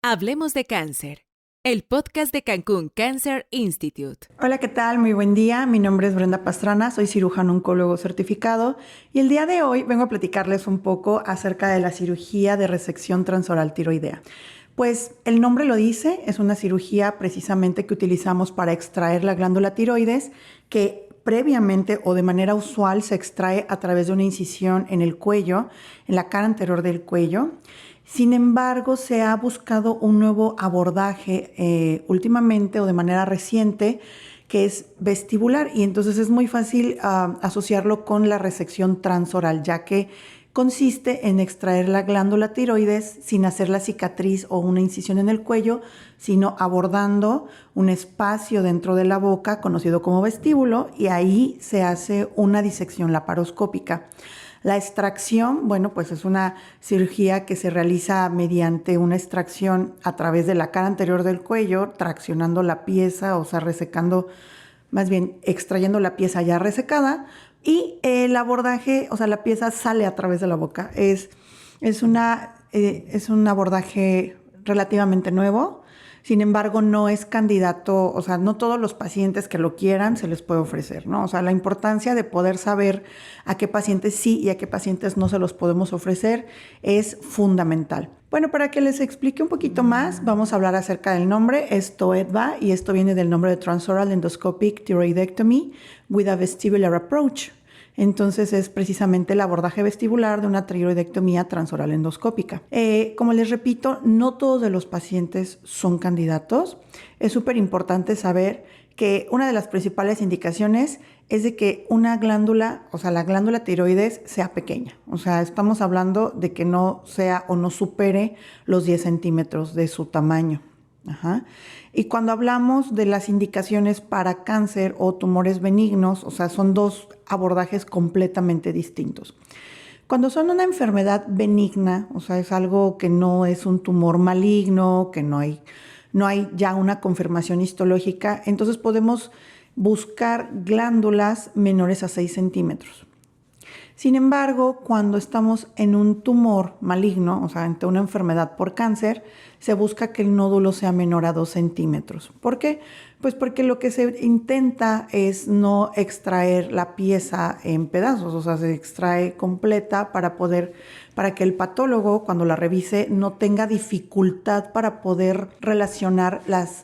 Hablemos de cáncer, el podcast de Cancún Cancer Institute. Hola, ¿qué tal? Muy buen día. Mi nombre es Brenda Pastrana, soy cirujano oncólogo certificado y el día de hoy vengo a platicarles un poco acerca de la cirugía de resección transoral tiroidea. Pues el nombre lo dice, es una cirugía precisamente que utilizamos para extraer la glándula tiroides que previamente o de manera usual se extrae a través de una incisión en el cuello, en la cara anterior del cuello. Sin embargo, se ha buscado un nuevo abordaje últimamente o de manera reciente que es vestibular y entonces es muy fácil asociarlo con la resección transoral, ya que consiste en extraer la glándula tiroides sin hacer la cicatriz o una incisión en el cuello, sino abordando un espacio dentro de la boca conocido como vestíbulo y ahí se hace una disección laparoscópica. La extracción, bueno, pues es una cirugía que se realiza mediante una extracción a través de la cara anterior del cuello, traccionando la pieza, o sea, resecando, más bien extrayendo la pieza ya resecada y el abordaje, o sea, la pieza sale a través de la boca. Es un abordaje relativamente nuevo. Sin embargo, no es candidato, o sea, no todos los pacientes que lo quieran se les puede ofrecer, ¿no? O sea, la importancia de poder saber a qué pacientes sí y a qué pacientes no se los podemos ofrecer es fundamental. Bueno, para que les explique un poquito más, vamos a hablar acerca del nombre. Es TOEDVA y esto viene del nombre de Transoral Endoscopic Thyroidectomy with a Vestibular Approach. Entonces es precisamente el abordaje vestibular de una tiroidectomía transoral endoscópica. Como les repito, no todos de los pacientes son candidatos. Es súper importante saber que una de las principales indicaciones es de que una glándula, o sea, la glándula tiroides sea pequeña. O sea, estamos hablando de que no sea o no supere los 10 centímetros de su tamaño. Ajá. Y cuando hablamos de las indicaciones para cáncer o tumores benignos, o sea, son dos abordajes completamente distintos. Cuando son una enfermedad benigna, o sea, es algo que no es un tumor maligno, que no hay ya una confirmación histológica, entonces podemos buscar glándulas menores a 6 centímetros. Sin embargo, cuando estamos en un tumor maligno, o sea, ante una enfermedad por cáncer, se busca que el nódulo sea menor a 2 centímetros. ¿Por qué? Pues porque lo que se intenta es no extraer la pieza en pedazos, o sea, se extrae completa para que el patólogo, cuando la revise, no tenga dificultad para poder relacionar las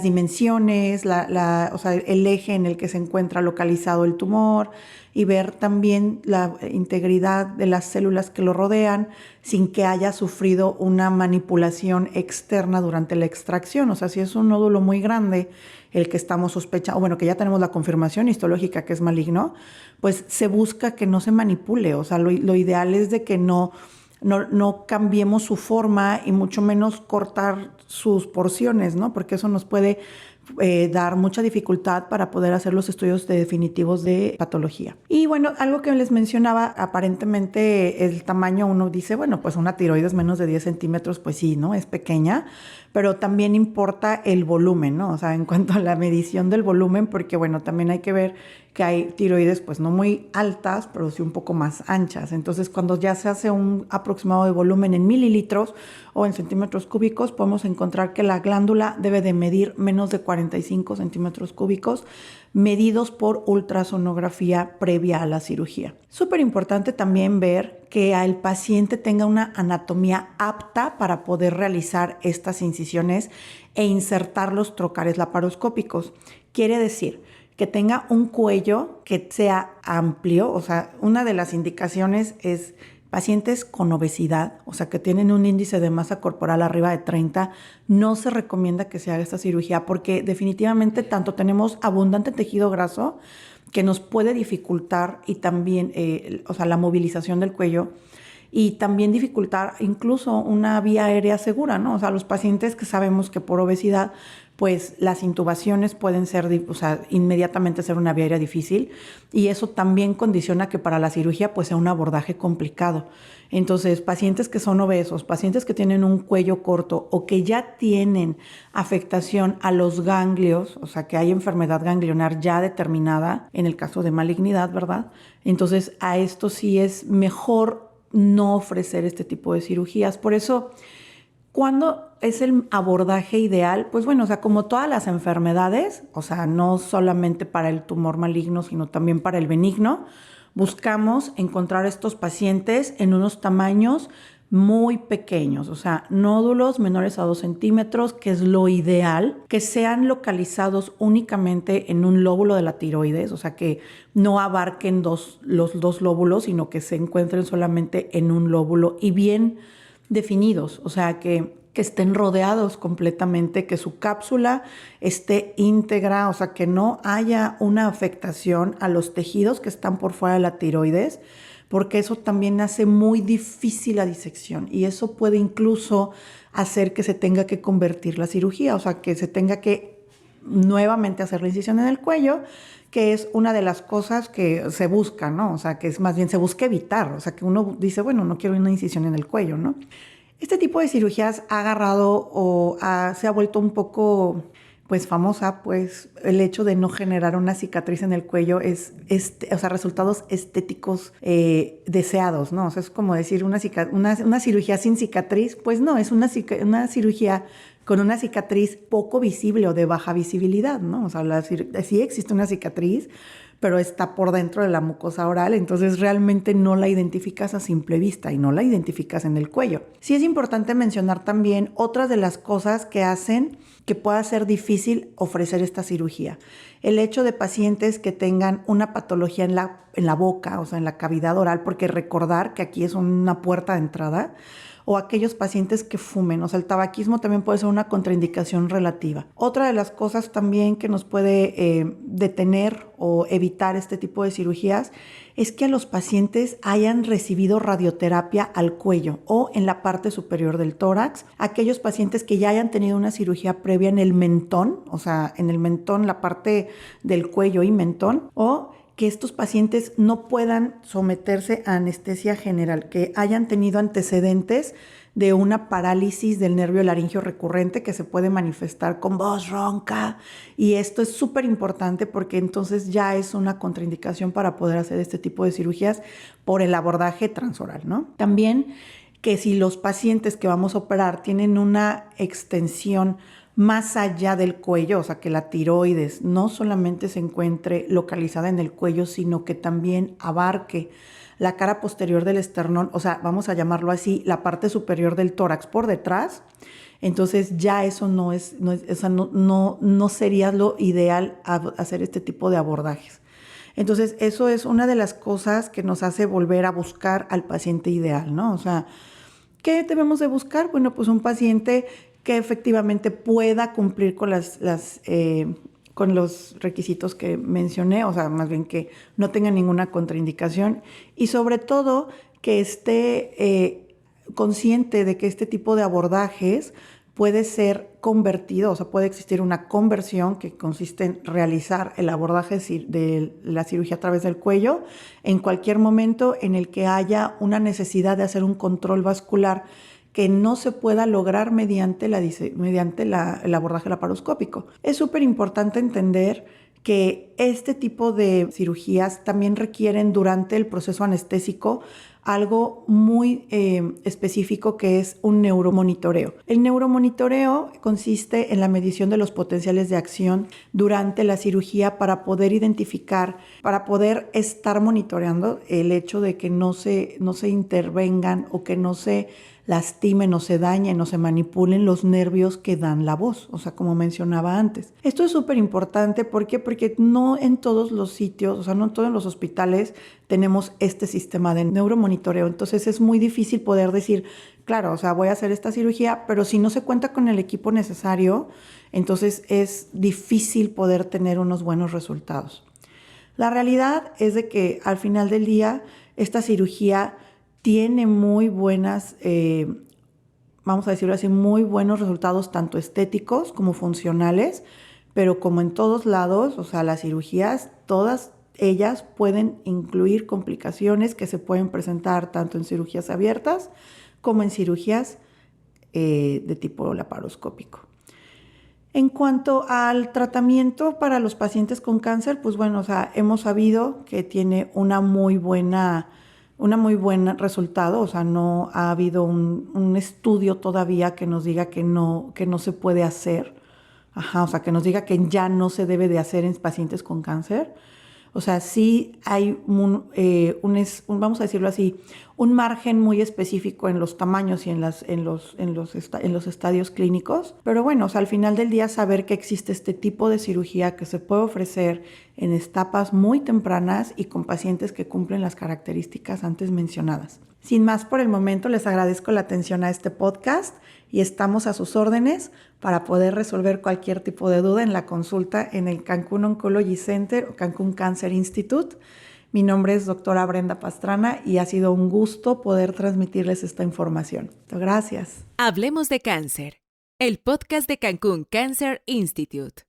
dimensiones, o sea, el eje en el que se encuentra localizado el tumor y ver también la integridad de las células que lo rodean sin que haya sufrido una manipulación externa durante la extracción. O sea, si es un nódulo muy grande el que estamos sospechando, o bueno, que ya tenemos la confirmación histológica que es maligno, pues se busca que no se manipule. O sea, lo ideal es de que no cambiemos su forma y mucho menos cortar sus porciones, ¿no? Porque eso nos puede dar mucha dificultad para poder hacer los estudios definitivos de patología. Y bueno, algo que les mencionaba, aparentemente el tamaño, uno dice, bueno, pues una tiroides menos de 10 centímetros, pues sí, ¿no? Es pequeña, pero también importa el volumen, ¿no? O sea, en cuanto a la medición del volumen, porque bueno, también hay que ver que hay tiroides pues no muy altas, pero sí un poco más anchas. Entonces, cuando ya se hace un aproximado de volumen en mililitros o en centímetros cúbicos, podemos encontrar que la glándula debe de medir menos de 45 centímetros cúbicos, medidos por ultrasonografía previa a la cirugía. Súper importante también ver que el paciente tenga una anatomía apta para poder realizar estas incisiones e insertar los trocares laparoscópicos. Quiere decir que tenga un cuello que sea amplio, o sea, una de las indicaciones es pacientes con obesidad, o sea, que tienen un índice de masa corporal arriba de 30, no se recomienda que se haga esta cirugía porque definitivamente tanto tenemos abundante tejido graso que nos puede dificultar y también, o sea, la movilización del cuello y también dificultar incluso una vía aérea segura, ¿no? O sea, los pacientes que sabemos que por obesidad pues las intubaciones pueden ser, o sea, inmediatamente ser una vía aérea difícil y eso también condiciona que para la cirugía pues sea un abordaje complicado. Entonces, pacientes que son obesos, pacientes que tienen un cuello corto o que ya tienen afectación a los ganglios, o sea, que hay enfermedad ganglionar ya determinada en el caso de malignidad, ¿verdad? Entonces, a esto sí es mejor no ofrecer este tipo de cirugías. Por eso, ¿Cuándo es el abordaje ideal? Pues bueno, o sea, como todas las enfermedades, o sea, no solamente para el tumor maligno, sino también para el benigno, buscamos encontrar estos pacientes en unos tamaños muy pequeños, o sea, nódulos menores a 2 centímetros, que es lo ideal, que sean localizados únicamente en un lóbulo de la tiroides, o sea, que no abarquen los dos lóbulos, sino que se encuentren solamente en un lóbulo y bien definidos, o sea, que estén rodeados completamente, que su cápsula esté íntegra, o sea, que no haya una afectación a los tejidos que están por fuera de la tiroides, porque eso también hace muy difícil la disección y eso puede incluso hacer que se tenga que convertir la cirugía, o sea, que se tenga que nuevamente hacer la incisión en el cuello, que es una de las cosas que se busca, ¿no? O sea, que es más bien se busca evitar, o sea, que uno dice, bueno, no quiero una incisión en el cuello, ¿no? Este tipo de cirugías ha agarrado se ha vuelto un poco, pues, famosa, pues, el hecho de no generar una cicatriz en el cuello o sea, resultados estéticos deseados, ¿no? O sea, es como decir una cirugía sin cicatriz, pues no, es una cirugía con una cicatriz poco visible o de baja visibilidad, ¿no? O sea, sí existe una cicatriz, pero está por dentro de la mucosa oral, entonces realmente no la identificas a simple vista y no la identificas en el cuello. Sí es importante mencionar también otras de las cosas que hacen que pueda ser difícil ofrecer esta cirugía. El hecho de pacientes que tengan una patología en la boca, o sea, en la cavidad oral, porque recordar que aquí es una puerta de entrada, o aquellos pacientes que fumen. O sea, el tabaquismo también puede ser una contraindicación relativa. Otra de las cosas también que nos puede detener o evitar este tipo de cirugías es que a los pacientes hayan recibido radioterapia al cuello o en la parte superior del tórax. Aquellos pacientes que ya hayan tenido una cirugía previa en el mentón, o sea, en el mentón, la parte del cuello y mentón, o que estos pacientes no puedan someterse a anestesia general, que hayan tenido antecedentes de una parálisis del nervio laringio recurrente que se puede manifestar con voz ronca. Y esto es súper importante porque entonces ya es una contraindicación para poder hacer este tipo de cirugías por el abordaje transoral, ¿no? También que si los pacientes que vamos a operar tienen una extensión más allá del cuello, o sea, que la tiroides no solamente se encuentre localizada en el cuello, sino que también abarque la cara posterior del esternón, o sea, vamos a llamarlo así, la parte superior del tórax por detrás. Entonces ya eso no sería lo ideal hacer este tipo de abordajes. Entonces eso es una de las cosas que nos hace volver a buscar al paciente ideal, ¿no? O sea, ¿qué debemos de buscar? Bueno, pues un paciente que efectivamente pueda cumplir con con los requisitos que mencioné, o sea, más bien que no tenga ninguna contraindicación y sobre todo que esté consciente de que este tipo de abordajes puede ser convertido, o sea, puede existir una conversión que consiste en realizar el abordaje de la cirugía a través del cuello en cualquier momento en el que haya una necesidad de hacer un control vascular que no se pueda lograr mediante el abordaje laparoscópico. Es súper importante entender que este tipo de cirugías también requieren durante el proceso anestésico algo muy específico que es un neuromonitoreo. El neuromonitoreo consiste en la medición de los potenciales de acción durante la cirugía para poder identificar, para poder estar monitoreando el hecho de que no se intervengan o que no se lastimen o se dañen o se manipulen los nervios que dan la voz, o sea, como mencionaba antes. Esto es súper importante, ¿por qué? Porque no en todos los sitios, o sea, no en todos los hospitales tenemos este sistema de neuromonitoreo, entonces es muy difícil poder decir, claro, o sea, voy a hacer esta cirugía, pero si no se cuenta con el equipo necesario, entonces es difícil poder tener unos buenos resultados. La realidad es de que al final del día, esta cirugía tiene muy buenas, vamos a decirlo así, muy buenos resultados tanto estéticos como funcionales, pero como en todos lados, o sea, las cirugías, todas ellas pueden incluir complicaciones que se pueden presentar tanto en cirugías abiertas como en cirugías de tipo laparoscópico. En cuanto al tratamiento para los pacientes con cáncer, pues bueno, o sea, hemos sabido que tiene una muy buena una muy buen resultado, o sea, no ha habido un estudio todavía que nos diga que no se puede hacer, ajá, o sea, que nos diga que ya no se debe de hacer en pacientes con cáncer. O sea, sí hay vamos a decirlo así, un margen muy específico en los tamaños y en los estadios clínicos. Pero bueno, o sea, al final del día saber que existe este tipo de cirugía que se puede ofrecer en etapas muy tempranas y con pacientes que cumplen las características antes mencionadas. Sin más por el momento, les agradezco la atención a este podcast y estamos a sus órdenes para poder resolver cualquier tipo de duda en la consulta en el Cancún Oncology Center o Cancún Cancer Institute. Mi nombre es doctora Brenda Pastrana y ha sido un gusto poder transmitirles esta información. Gracias. Hablemos de cáncer, el podcast de Cancún Cancer Institute.